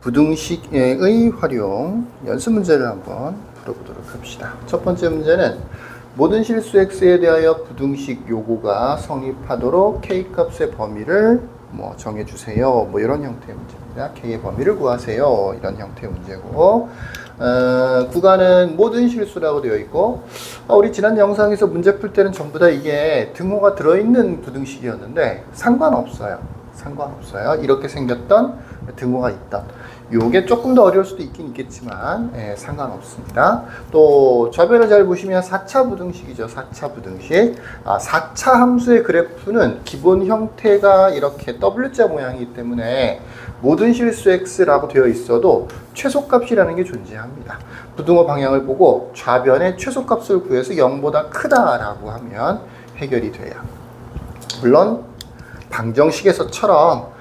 부등식의 활용 연습 문제를 한번 풀어보도록 합시다. 첫 번째 문제는 모든 실수 x에 대하여 부등식 요구가 성립하도록 k값의 범위를 정해주세요. 이런 형태의 문제입니다. k의 범위를 구하세요. 이런 형태의 문제고, 구간은 모든 실수라고 되어 있고, 우리 지난 영상에서 문제 풀 때는 전부 다 이게 등호가 들어있는 부등식이었는데 상관없어요. 이렇게 생겼던 등호가 있던, 요게 조금 더 어려울 수도 있긴 있겠지만 상관없습니다. 또 좌변을 잘 보시면 4차 부등식이죠. 4차 부등식. 4차 함수의 그래프는 기본 형태가 이렇게 W자 모양이기 때문에 모든 실수 x라고 되어 있어도 최소값이라는 게 존재합니다. 부등호 방향을 보고 좌변의 최소값을 구해서 0보다 크다라고 하면 해결이 돼요. 물론 방정식에서처럼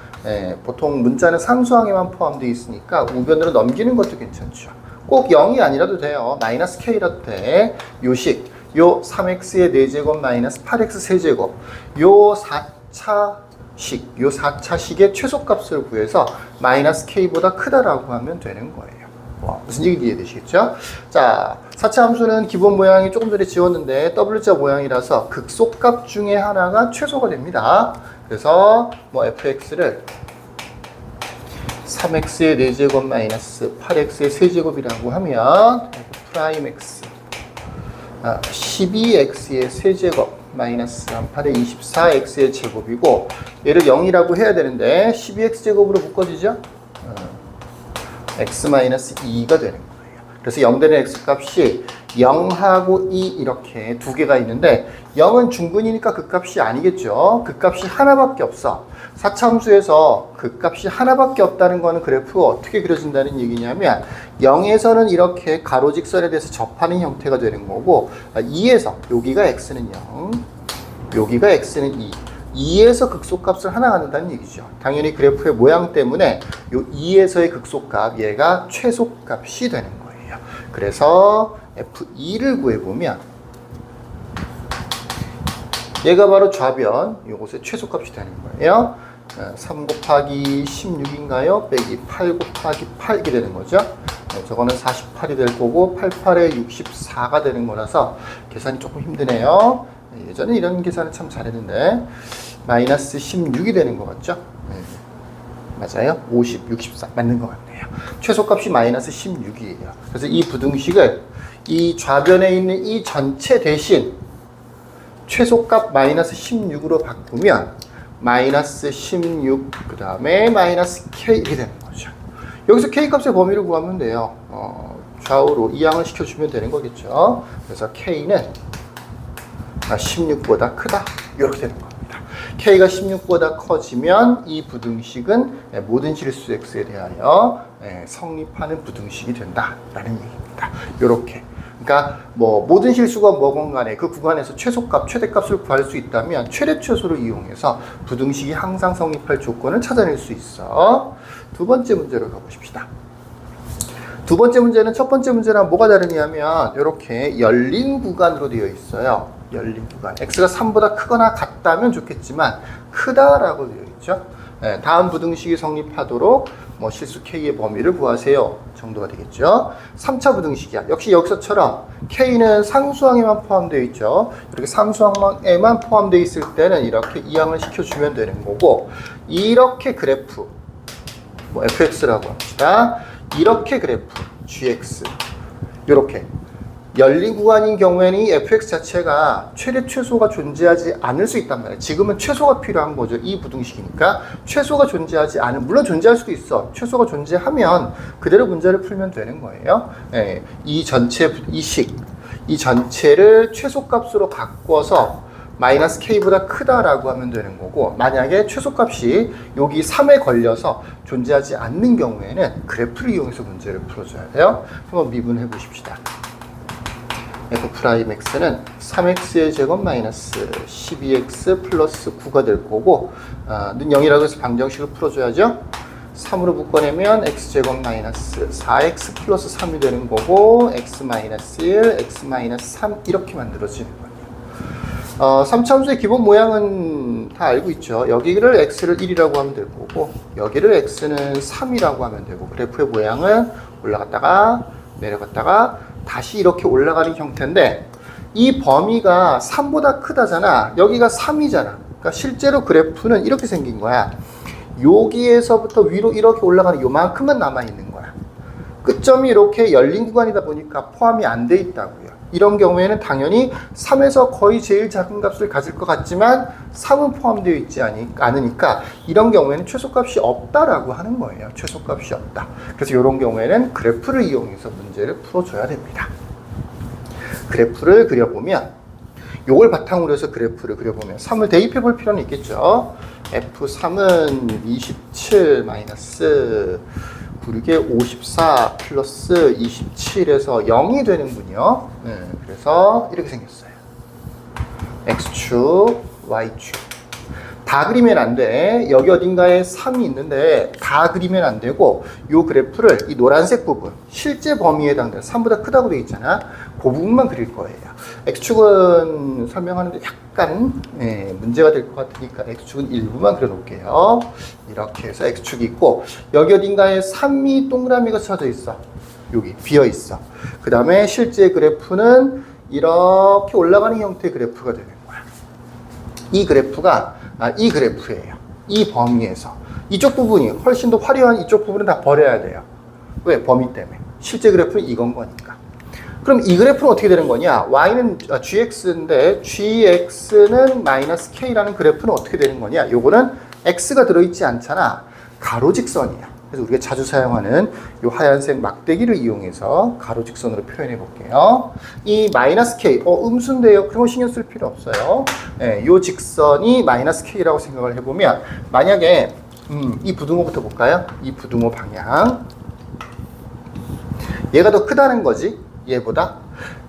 보통 문자는 상수항에만 포함되어 있으니까 우변으로 넘기는 것도 괜찮죠. 꼭 0이 아니라도 돼요. 마이너스 k라도 돼. 요식, 요 3x의 4제곱 마이너스 8x 세제곱, 요 4차식의 최소값을 구해서 마이너스 k보다 크다라고 하면 되는 거예요. 무슨 얘기인지 이해되시겠죠? 자, 4차 함수는 기본 모양이 조금 전에 지웠는데 W자 모양이라서 극소값 중에 하나가 최소가 됩니다. 그래서 fx를 3x의 4제곱 마이너스 8x의 세제곱이라고 하면 프라임 x 12x의 세제곱 마이너스 38의 24x의 제곱이고, 얘를 0이라고 해야 되는데 12x 제곱으로 묶어지죠? x 마이너스 2가 되는 거예요. 그래서 0 되는 x 값이 0하고 2 이렇게 두 개가 있는데 0은 중근이니까 그 값이 아니겠죠. 그 값이 하나밖에 없어. 4차 함수에서 그 값이 하나밖에 없다는 거는 그래프가 어떻게 그려진다는 얘기냐면 0에서는 이렇게 가로직선에 대해서 접하는 형태가 되는 거고, 2에서 여기가 x는 0, 여기가 x는 2, 2에서 극소값을 하나 갖는다는 얘기죠. 당연히 그래프의 모양 때문에 요 2에서의 극소값, 얘가 최소값이 되는 거예요. 그래서 F2를 구해보면 얘가 바로 좌변, 요것의 최소값이 되는 거예요. 3 곱하기 16인가요? 빼기 8 곱하기 8이 되는 거죠. 저거는 48이 될 거고 88에 64가 되는 거라서 계산이 조금 힘드네요. 예전에 이런 계산을 참 잘했는데 마이너스 16이 되는 것 같죠? 맞아요. 50, 64 맞는 것 같네요. 최소값이 마이너스 16이에요. 그래서 이 부등식을 이 좌변에 있는 이 전체 대신 최소값 마이너스 16으로 바꾸면 마이너스 16, 그 다음에 마이너스 k 이렇게 되는 거죠. 여기서 k값의 범위를 구하면 돼요. 좌우로 이항을 시켜주면 되는 거겠죠. 그래서 k는 16보다 크다 이렇게 되는 겁니다. k가 16보다 커지면 이 부등식은 모든 실수 x에 대하여 성립하는 부등식이 된다라는 얘기입니다. 이렇게. 그러니까 모든 실수가 뭐건 간에 그 구간에서 최소값, 최대값을 구할 수 있다면 최대 최소를 이용해서 부등식이 항상 성립할 조건을 찾아낼 수 있어. 두 번째 문제로 가보십시다. 두 번째 문제는 첫 번째 문제랑 뭐가 다르냐면 이렇게 열린 구간으로 되어 있어요. 열린 구간. x가 3보다 크거나 같다면 좋겠지만 크다라고 되어 있죠. 다음 부등식이 성립하도록 실수 k의 범위를 구하세요 정도가 되겠죠. 3차 부등식이야. 역시 여기서처럼 k는 상수항에만 포함되어 있죠. 이렇게 상수항에만 포함되어 있을 때는 이렇게 이항을 시켜주면 되는 거고, 이렇게 그래프 fx라고 합시다. 이렇게 그래프 gx 이렇게 열린 구간인 경우에는 이 fx 자체가 최대 최소가 존재하지 않을 수 있단 말이에요. 지금은 최소가 필요한 거죠. 이 부등식이니까 최소가 존재하지 않은, 물론 존재할 수도 있어. 최소가 존재하면 그대로 문제를 풀면 되는 거예요. 이 전체 이 전체를 최소값으로 바꿔서 마이너스 k보다 크다라고 하면 되는 거고, 만약에 최소값이 여기 3에 걸려서 존재하지 않는 경우에는 그래프를 이용해서 문제를 풀어줘야 돼요. 한번 미분해 보십시다. f'x는 3x의 제곱 마이너스 12x 플러스 9가 될 거고, 는 0이라고 해서 방정식을 풀어줘야죠. 3으로 묶어내면 x제곱 마이너스 4x 플러스 3이 되는 거고, x 마이너스 1, x 마이너스 3 이렇게 만들어지는 거예요. 3차 함수의 기본 모양은 다 알고 있죠. 여기를 x를 1이라고 하면 될 거고 여기를 x는 3이라고 하면 되고 그래프의 모양은 올라갔다가 내려갔다가 다시 이렇게 올라가는 형태인데 이 범위가 3보다 크다잖아. 여기가 3이잖아. 그러니까 실제로 그래프는 이렇게 생긴 거야. 여기에서부터 위로 이렇게 올라가는 요만큼만 남아있는 거야. 끝점이 이렇게 열린 구간이다 보니까 포함이 안 돼 있다고요. 이런 경우에는 당연히 3에서 거의 제일 작은 값을 가질 것 같지만 3은 포함되어 있지 않으니까 이런 경우에는 최소값이 없다라고 하는 거예요. 최소값이 없다. 그래서 이런 경우에는 그래프를 이용해서 문제를 풀어줘야 됩니다. 그래프를 그려보면 요걸 바탕으로 해서 그래프를 그려보면 3을 대입해 볼 필요는 있겠죠. F3은 27 마이너스 9에 54 플러스 27에서 0이 되는군요. 네, 그래서 이렇게 생겼어요. X축, Y축. 다 그리면 안 돼. 여기 어딘가에 3이 있는데 다 그리면 안 되고 이 그래프를 이 노란색 부분 실제 범위에 해당되는 3보다 크다고 되어 있잖아. 그 부분만 그릴 거예요. X축은 설명하는데 약간 문제가 될 것 같으니까 X축은 일부만 그려놓을게요. 이렇게 해서 X축이 있고 여기 어딘가에 3이 동그라미가 쳐져 있어. 여기 비어 있어. 그 다음에 실제 그래프는 이렇게 올라가는 형태의 그래프가 되는 거야. 이 그래프가 이 그래프예요. 이 범위에서 이쪽 부분이 훨씬 더 화려한 이쪽 부분은 다 버려야 돼요. 왜? 범위 때문에. 실제 그래프는 이건 거니까. 그럼 이 그래프는 어떻게 되는 거냐? y는 gx인데 gx는 마이너스 k라는 그래프는 어떻게 되는 거냐? 요거는 x가 들어있지 않잖아. 가로직선이야. 그래서 우리가 자주 사용하는 이 하얀색 막대기를 이용해서 가로직선으로 표현해 볼게요. 이 마이너스 k, 음수인데요. 그런 거 신경 쓸 필요 없어요. 이 직선이 마이너스 k라고 생각을 해보면 만약에 이 부등호부터 볼까요? 이 부등호 방향 얘가 더 크다는 거지. 얘보다.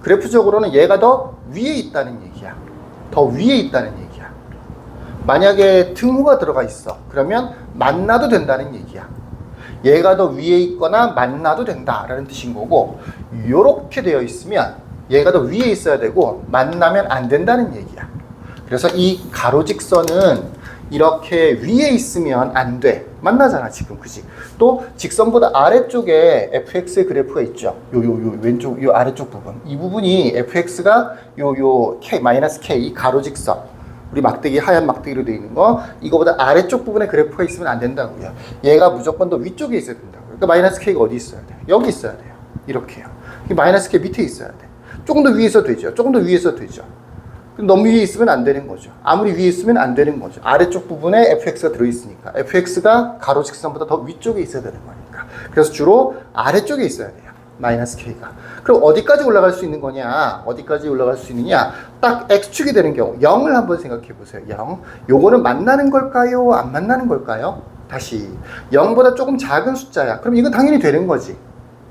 그래프적으로는 얘가 더 위에 있다는 얘기야. 더 위에 있다는 얘기야. 만약에 등호가 들어가 있어. 그러면 만나도 된다는 얘기야. 얘가 더 위에 있거나 만나도 된다라는 뜻인 거고 요렇게 되어 있으면 얘가 더 위에 있어야 되고 만나면 안 된다는 얘기야. 그래서 이 가로직선은 이렇게 위에 있으면 안 돼. 만나잖아 지금 그지? 또 직선보다 아래쪽에 fx의 그래프가 있죠. 요 왼쪽 요 아래쪽 부분. 이 부분이 fx가 요 k 마이너스 k 이 가로직선 우리 막대기 하얀 막대기로 되어 있는 거 이거보다 아래쪽 부분에 그래프가 있으면 안 된다고요. 얘가 무조건 더 위쪽에 있어야 된다고요. 그러니까 마이너스 k가 어디 있어야 돼요? 여기 있어야 돼요. 이렇게요. 마이너스 k 밑에 있어야 돼. 조금 더 위에서 되죠. 조금 더 위에서 되죠. 너무 위에 있으면 안 되는 거죠. 아무리 위에 있으면 안 되는 거죠. 아래쪽 부분에 fx가 들어있으니까. fx가 가로직선보다 더 위쪽에 있어야 되는 거니까. 그래서 주로 아래쪽에 있어야 돼요. 마이너스 k가. 그럼 어디까지 올라갈 수 있는 거냐? 어디까지 올라갈 수 있느냐? 딱 x축이 되는 경우 0을 한번 생각해 보세요. 0. 요거는 만나는 걸까요? 안 만나는 걸까요? 다시 0보다 조금 작은 숫자야. 그럼 이건 당연히 되는 거지.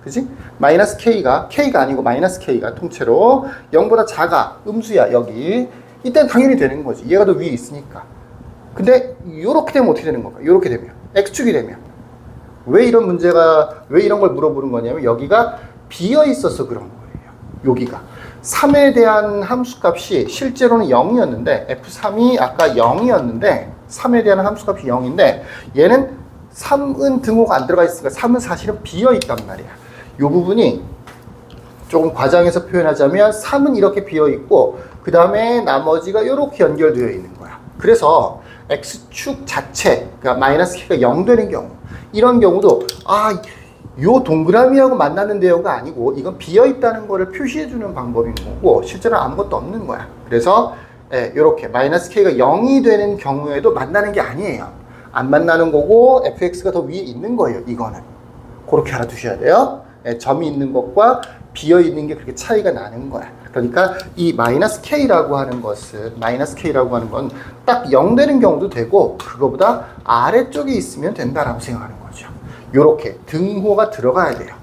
그지? 마이너스 k가 아니고 마이너스 k가 통째로 0보다 작아. 음수야 여기. 이때는 당연히 되는 거지. 얘가 더 위에 있으니까. 근데 요렇게 되면 어떻게 되는 건가? 요렇게 되면 x축이 되면 왜 이런 걸 물어보는 거냐면 여기가 비어 있어서 그런 거예요. 여기가 3에 대한 함수값이 실제로는 0이었는데 f3이 아까 0이었는데 3에 대한 함수값이 0인데 얘는 3은 등호가 안 들어가 있으니까 3은 사실은 비어 있단 말이야. 이 부분이 조금 과장해서 표현하자면 3은 이렇게 비어 있고 그 다음에 나머지가 이렇게 연결되어 있는 거야. 그래서 x축 자체, 그러니까 마이너스 k가 0 되는 경우 이런 경우도 요 동그라미하고 만났는데요가 아니고 이건 비어 있다는 거를 표시해 주는 방법인 거고 실제로 아무것도 없는 거야. 그래서 이렇게 마이너스 k가 0이 되는 경우에도 만나는 게 아니에요. 안 만나는 거고 fx가 더 위에 있는 거예요. 이거는 그렇게 알아두셔야 돼요. 점이 있는 것과 비어 있는 게 그렇게 차이가 나는 거야. 그러니까 이 마이너스 k라고 하는 건 딱 0 되는 경우도 되고 그거보다 아래쪽에 있으면 된다라고 생각하는 거죠. 요렇게 등호가 들어가야 돼요.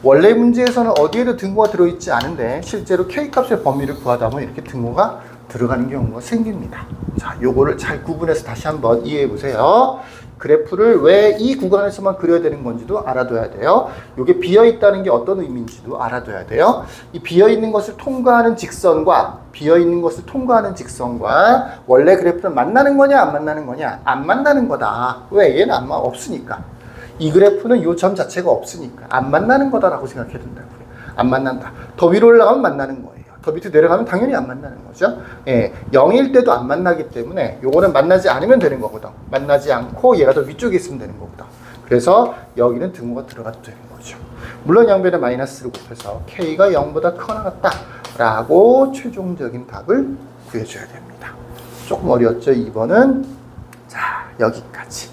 원래 문제에서는 어디에도 등호가 들어있지 않은데 실제로 k값의 범위를 구하다 보면 이렇게 등호가 들어가는 경우가 생깁니다. 자, 요거를 잘 구분해서 다시 한번 이해해 보세요. 그래프를 왜 이 구간에서만 그려야 되는 건지도 알아둬야 돼요. 이게 비어있다는 게 어떤 의미인지도 알아둬야 돼요. 이 비어있는 것을 통과하는 직선과 비어있는 것을 통과하는 직선과 원래 그래프는 만나는 거냐 안 만나는 거냐? 안 만나는 거다. 왜? 얘는 없으니까. 이 그래프는 이 점 자체가 없으니까 안 만나는 거다라고 생각해야 된다고요. 안 만난다. 더 위로 올라가면 만나는 거예요. 더 밑으로 내려가면 당연히 안 만나는 거죠. 예, 0일 때도 안 만나기 때문에 요거는 만나지 않으면 되는 거거든. 만나지 않고 얘가 더 위쪽에 있으면 되는 거거든. 그래서 여기는 등호가 들어가도 되는 거죠. 물론 양변에 마이너스를 곱해서 K가 0보다 크거나 같다 라고 최종적인 답을 구해줘야 됩니다. 조금 어려웠죠? 2번은. 자, 여기까지.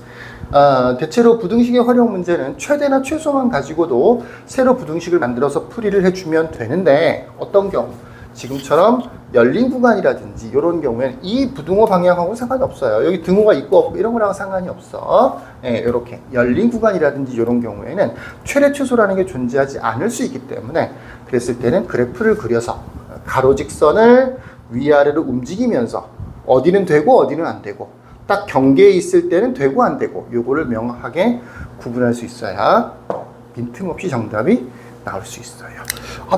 대체로 부등식의 활용 문제는 최대나 최소만 가지고도 새로 부등식을 만들어서 풀이를 해주면 되는데 어떤 경우? 지금처럼 열린 구간이라든지 이런 경우에는 이 부등호 방향하고 상관이 없어요. 여기 등호가 있고 없고 이런 거랑 상관이 없어. 예, 이렇게 열린 구간이라든지 이런 경우에는 최대 최소라는 게 존재하지 않을 수 있기 때문에 그랬을 때는 그래프를 그려서 가로 직선을 위아래로 움직이면서 어디는 되고 어디는 안 되고 딱 경계에 있을 때는 되고 안 되고 요거를 명확하게 구분할 수 있어야 빈틈없이 정답이 나올 수 있어요.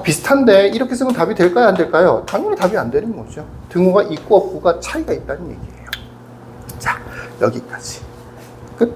비슷한데 이렇게 쓰면 답이 될까요 안 될까요? 당연히 답이 안 되는 거죠. 등호가 있고 없고가 차이가 있다는 얘기예요. 자, 여기까지 끝.